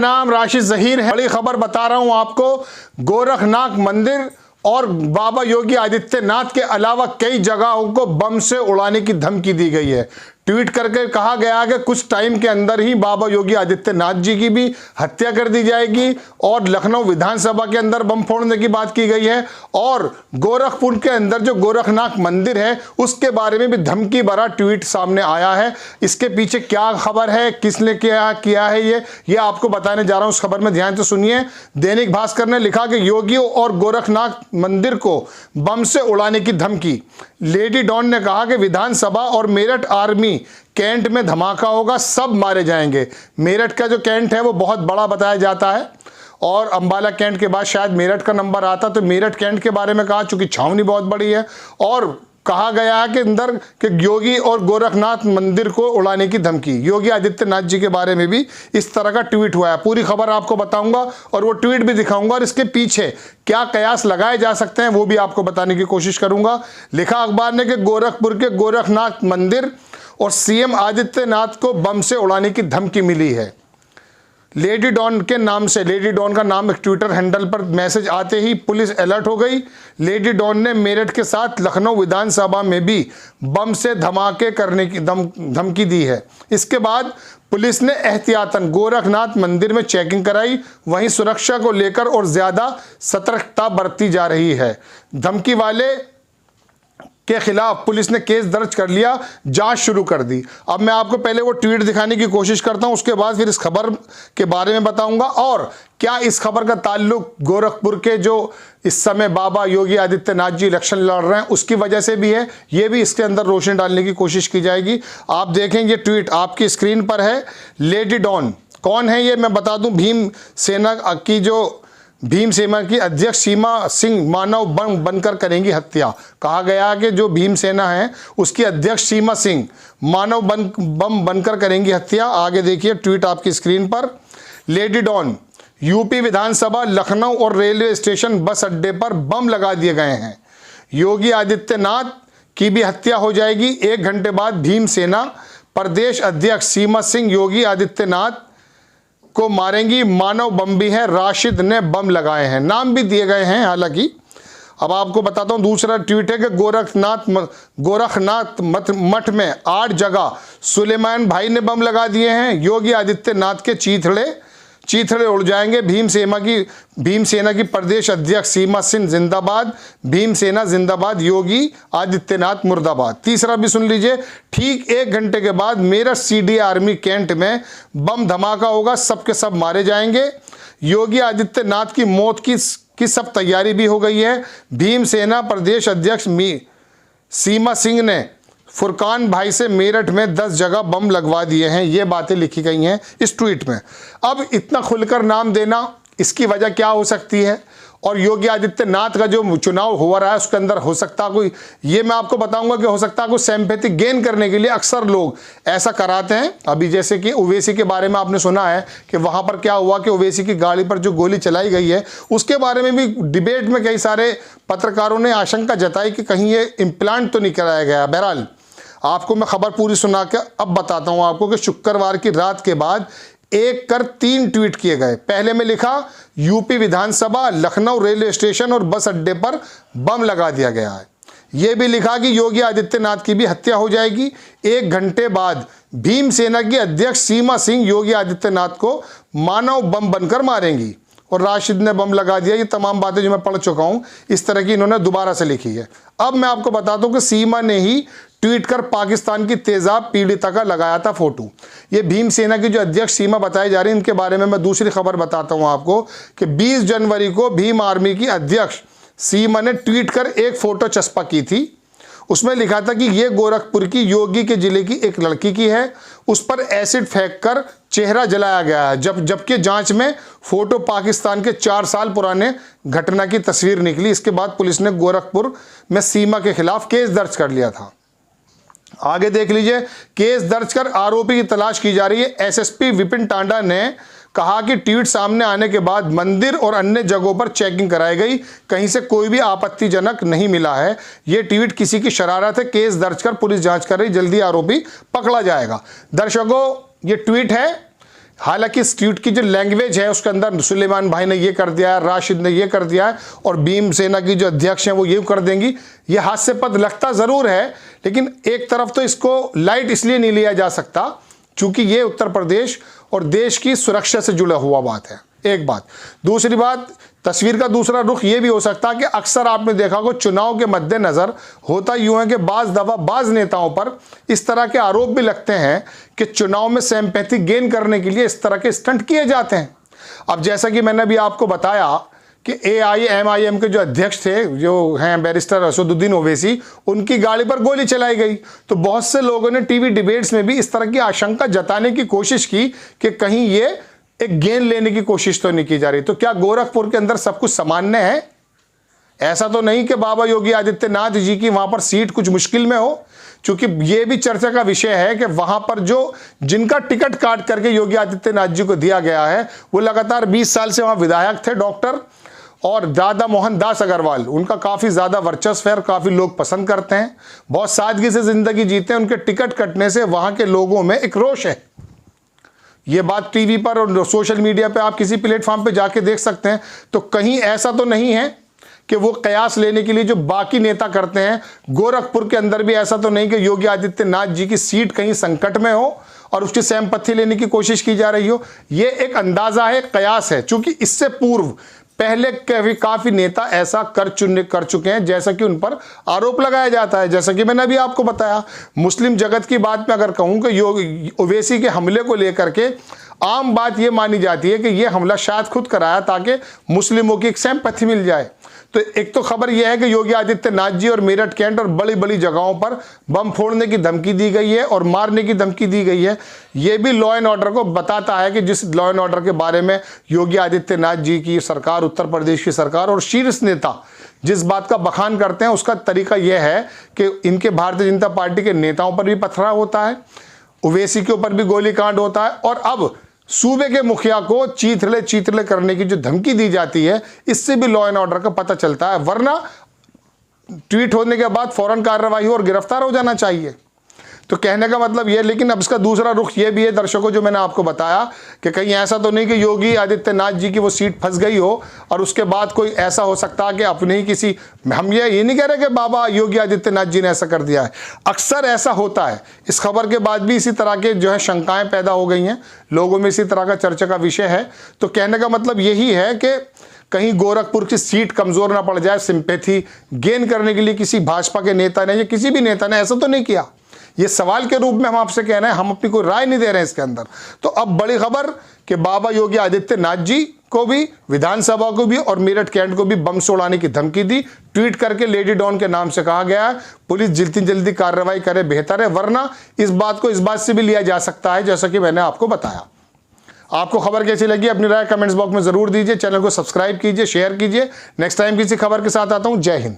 नाम राशिद ज़हीर है। बड़ी खबर बता रहा हूं आपको, गोरखनाथ मंदिर और बाबा योगी आदित्यनाथ के अलावा कई जगहों को बम से उड़ाने की धमकी दी गई है। ट्वीट करके कहा गया कि कुछ टाइम के अंदर ही बाबा योगी आदित्यनाथ जी की भी हत्या कर दी जाएगी और लखनऊ विधानसभा के अंदर बम फोड़ने की बात की गई है और गोरखपुर के अंदर जो गोरखनाथ मंदिर है उसके बारे में भी धमकी भरा ट्वीट सामने आया है। इसके पीछे क्या खबर है, किसने क्या किया है, ये आपको बताने जा रहा हूं। उस खबर में ध्यान से सुनिए। दैनिक भास्कर ने लिखा कि योगी और गोरखनाथ मंदिर को बम से उड़ाने की धमकी। लेडी डॉन ने कहा कि विधानसभा और मेरठ आर्मी कैंट में धमाका होगा, सब मारे जाएंगे। मेरठ का जो कैंट है वो बहुत बड़ा बताया जाता है और अंबाला कैंट के बाद शायद मेरठ का नंबर आता, तो मेरठ कैंट के बारे में कहा चूंकि छावनी बहुत बड़ी है और कहा गया है कि अंदर के योगी और गोरखनाथ मंदिर को उड़ाने की धमकी। योगी आदित्यनाथ जी के बारे में भी इस तरह का ट्वीट हुआ है। पूरी खबर आपको बताऊंगा और वो ट्वीट भी दिखाऊंगा और इसके पीछे क्या कयास लगाए जा सकते हैं वो भी आपको बताने की कोशिश करूंगा। लिखा अखबार ने कि गोरखपुर के गोरखनाथ मंदिर और सीएम आदित्यनाथ को बम से उड़ाने की धमकी मिली है। लेडी डॉन के नाम से, लेडी डॉन का नाम एक ट्विटर हैंडल पर मैसेज आते ही पुलिस अलर्ट हो गई। लेडी डॉन ने मेरठ के साथ लखनऊ विधानसभा में भी बम से धमाके करने की धमकी दी है। इसके बाद पुलिस ने एहतियातन गोरखनाथ मंदिर में चेकिंग कराई। वहीं सुरक्षा को लेकर और ज्यादा सतर्कता बरती जा रही है। धमकी वाले के खिलाफ पुलिस ने केस दर्ज कर लिया, जांच शुरू कर दी। अब मैं आपको पहले वो ट्वीट दिखाने की कोशिश करता हूं, उसके बाद फिर इस खबर के बारे में बताऊंगा और क्या इस खबर का ताल्लुक गोरखपुर के जो इस समय बाबा योगी आदित्यनाथ जी इलेक्शन लड़ रहे हैं उसकी वजह से भी है, ये भी इसके अंदर रोशनी डालने की कोशिश की जाएगी। आप देखें ये ट्वीट आपकी स्क्रीन पर है। लेडी डॉन कौन है ये मैं बता दूं, भीम सेना की जो भीम सेना की अध्यक्ष सीमा सिंह मानव बम बनकर करेंगी हत्या। कहा गया कि जो भीम सेना है उसकी अध्यक्ष सीमा सिंह मानव बम बनकर करेंगी हत्या। आगे देखिए ट्वीट आपकी स्क्रीन पर। लेडी डॉन, यूपी विधानसभा, लखनऊ और रेलवे स्टेशन बस अड्डे पर बम लगा दिए गए हैं। योगी आदित्यनाथ की भी हत्या हो जाएगी। 1 घंटे बाद भीम सेना प्रदेश अध्यक्ष सीमा सिंह योगी आदित्यनाथ को मारेंगी। मानव बम भी है, राशिद ने बम लगाए हैं, नाम भी दिए गए हैं हालांकि। अब आपको बताता हूं दूसरा ट्वीट है कि गोरखनाथ मठ में 8 जगह सुलेमान भाई ने बम लगा दिए हैं। योगी आदित्यनाथ के चीथड़े उड़ जाएंगे। भीम सेना की प्रदेश अध्यक्ष सीमा सिंह जिंदाबाद, भीम सेना जिंदाबाद, योगी आदित्यनाथ मुर्दाबाद। तीसरा भी सुन लीजिए। ठीक 1 घंटे के बाद मेरठ सीडी आर्मी कैंट में बम धमाका होगा, सबके सब मारे जाएंगे। योगी आदित्यनाथ की मौत की सब तैयारी भी हो गई है। भीम सेना प्रदेश अध्यक्ष सीमा सिंह ने फुरकान भाई से मेरठ में 10 जगह बम लगवा दिए हैं। ये बातें लिखी गई हैं इस ट्वीट में। अब इतना खुलकर नाम देना, इसकी वजह क्या हो सकती है और योगी आदित्यनाथ का जो चुनाव हो रहा है उसके अंदर हो सकता कोई, ये मैं आपको बताऊंगा कि हो सकता है कोई सिंपैथी गेन करने के लिए अक्सर लोग ऐसा कराते हैं। अभी जैसे कि ओवैसी के बारे में आपने सुना है कि वहां पर क्या हुआ कि ओवैसी की गाड़ी पर जो गोली चलाई गई है उसके बारे में भी डिबेट में कई सारे पत्रकारों ने आशंका जताई कि कहीं ये इम्प्लांट तो नहीं कराया गया। बहरहाल आपको मैं खबर पूरी सुना के अब बताता हूं आपको कि शुक्रवार की रात के बाद 1 कर 3 ट्वीट किए गए। पहले में लिखा यूपी विधानसभा, लखनऊ रेलवे स्टेशन और बस अड्डे पर बम लगा दिया गया है। यह भी लिखा कि योगी आदित्यनाथ की भी हत्या हो जाएगी। 1 घंटे बाद भीम सेना की अध्यक्ष सीमा सिंह योगी आदित्यनाथ को मानव बम बनकर मारेंगी और राशिद ने बम लगा दिया। ये तमाम बातें जो मैं पढ़ चुका हूं इस तरह की इन्होंने दोबारा से लिखी है। अब मैं आपको बताता हूं कि सीमा ने ही ट्वीट कर पाकिस्तान की तेजाब पीड़िता का लगाया था फोटो। ये भीम सेना की जो अध्यक्ष सीमा बताई जा रही है इनके बारे में मैं दूसरी खबर बताता हूं आपको कि 20 जनवरी को भीम आर्मी की अध्यक्ष सीमा ने ट्वीट कर एक फोटो चस्पा की थी। उसमें लिखा था कि ये गोरखपुर की योगी के जिले की एक लड़की की है, उस पर एसिड फेंक कर चेहरा जलाया गया है। जबकि जांच में फोटो पाकिस्तान के 4 साल पुराने घटना की तस्वीर निकली। इसके बाद पुलिस ने गोरखपुर में सीमा के खिलाफ केस दर्ज कर लिया था। आगे देख लीजिए। केस दर्ज कर आरोपी की तलाश की जा रही है। एसएसपी विपिन टांडा ने कहा कि ट्वीट सामने आने के बाद मंदिर और अन्य जगहों पर चेकिंग कराई गई, कहीं से कोई भी आपत्तिजनक नहीं मिला है। यह ट्वीट किसी की शरारत है। केस दर्ज कर पुलिस जांच कर रही, जल्दी आरोपी पकड़ा जाएगा। दर्शकों, ये ट्वीट है हालांकि इस ट्वीट की जो लैंग्वेज है उसके अंदर सुलेमान भाई ने ये कर दिया है, राशिद ने ये कर दिया है और भीम सेना की जो अध्यक्ष हैं वो ये कर देंगी, ये हास्यास्पद लगता ज़रूर है, लेकिन एक तरफ तो इसको लाइट इसलिए नहीं लिया जा सकता क्योंकि ये उत्तर प्रदेश और देश की सुरक्षा से जुड़ा हुआ बात है, एक बात। दूसरी बात, तस्वीर का दूसरा रुख ये भी हो सकता है कि अक्सर आपने देखा हो चुनाव के मद्देनज़र होता यूं है कि बाज़ दफ़ा बाज़ नेताओं पर इस तरह के आरोप भी लगते हैं कि चुनाव में सिंपैथी गेन करने के लिए इस तरह के स्टंट किए जाते हैं। अब जैसा कि मैंने अभी आपको बताया कि AIMIM के जो अध्यक्ष थे, जो हैं बैरिस्टर असदुद्दीन ओवैसी, उनकी गाड़ी पर गोली चलाई गई। तो बहुत से लोगों ने टीवी डिबेट्स में भी इस तरह की आशंका जताने की कोशिश की कि कहीं ये एक गेन लेने की कोशिश तो नहीं की जा रही। तो क्या गोरखपुर के अंदर सब कुछ सामान्य है? ऐसा तो नहीं कि बाबा योगी आदित्यनाथ जी की वहां पर सीट कुछ मुश्किल में हो, क्योंकि यह भी चर्चा का विषय है कि वहां पर जो जिनका टिकट काट करके योगी आदित्यनाथ जी को दिया गया है वो लगातार 20 साल से वहां विधायक थे, डॉक्टर और दादा मोहन दास अग्रवाल। उनका काफ़ी ज़्यादा वर्चस्व है और काफ़ी लोग पसंद करते हैं, बहुत सादगी से ज़िंदगी जीते हैं। उनके टिकट कटने से वहाँ के लोगों में एक रोष है। ये बात टीवी पर और सोशल मीडिया पे आप किसी प्लेटफॉर्म पे जाके देख सकते हैं। तो कहीं ऐसा तो नहीं है कि वो कयास लेने के लिए जो बाकी नेता करते हैं, गोरखपुर के अंदर भी ऐसा तो नहीं कि योगी आदित्यनाथ जी की सीट कहीं संकट में हो और उसकी सिंपैथी लेने की कोशिश की जा रही हो। ये एक अंदाज़ा है, कयास है, क्योंकि इससे पूर्व पहले काफी नेता ऐसा कर चुके हैं जैसा कि उन पर आरोप लगाया जाता है। जैसा कि मैंने अभी आपको बताया, मुस्लिम जगत की बात में अगर कहूं कि ओवैसी के हमले को लेकर के आम बात यह मानी जाती है कि यह हमला शायद खुद कराया ताकि मुस्लिमों की एक सिंपैथी मिल जाए। तो एक तो खबर यह है कि योगी आदित्यनाथ जी और मेरठ कैंट और बड़ी बड़ी जगहों पर बम फोड़ने की धमकी दी गई है और मारने की धमकी दी गई है। यह भी लॉ एंड ऑर्डर को बताता है कि जिस लॉ एंड ऑर्डर के बारे में योगी आदित्यनाथ जी की सरकार, उत्तर प्रदेश की सरकार और शीर्ष नेता जिस बात का बखान करते हैं, उसका तरीका यह है कि इनके भारतीय जनता पार्टी के नेताओं पर भी पथराव होता है, ओवैसी के ऊपर भी गोलीकांड होता है और अब सूबे के मुखिया को चीथड़े करने की जो धमकी दी जाती है, इससे भी लॉ एंड ऑर्डर का पता चलता है। वरना ट्वीट होने के बाद फौरन कार्रवाई हो और गिरफ्तार हो जाना चाहिए। तो कहने का मतलब ये, लेकिन अब इसका दूसरा रुख ये भी है दर्शकों, जो मैंने आपको बताया कि कहीं ऐसा तो नहीं कि योगी आदित्यनाथ जी की वो सीट फंस गई हो और उसके बाद कोई ऐसा हो सकता है कि अपने ही किसी, हम ये नहीं कह रहे कि बाबा योगी आदित्यनाथ जी ने ऐसा कर दिया है, अक्सर ऐसा होता है। इस खबर के बाद भी इसी तरह के जो है शंकाएं पैदा हो गई हैं, लोगों में इसी तरह का चर्चा का विषय है। तो कहने का मतलब यही है कि कहीं गोरखपुर की सीट कमजोर ना पड़ जाए, सिंपैथी गेन करने के लिए किसी भाजपा के नेता ने या किसी भी नेता ने ऐसा तो नहीं किया। ये सवाल के रूप में हम आपसे कह रहे हैं, हम अपनी कोई राय नहीं दे रहे हैं इसके अंदर। तो अब बड़ी खबर कि बाबा योगी आदित्यनाथ जी को भी, विधानसभा को भी और मेरठ कैंट को भी बम से उड़ाने की धमकी दी। ट्वीट करके लेडी डॉन के नाम से कहा गया है पुलिस जितनी जल्दी कार्रवाई करे बेहतर है, वरना इस बात से भी लिया जा सकता है जैसा कि मैंने आपको बताया। आपको खबर कैसी लगी अपनी राय कमेंट्स बॉक्स में जरूर दीजिए। चैनल को सब्सक्राइब कीजिए, शेयर कीजिए। नेक्स्ट टाइम किसी खबर के साथ आता हूं। जय हिंद।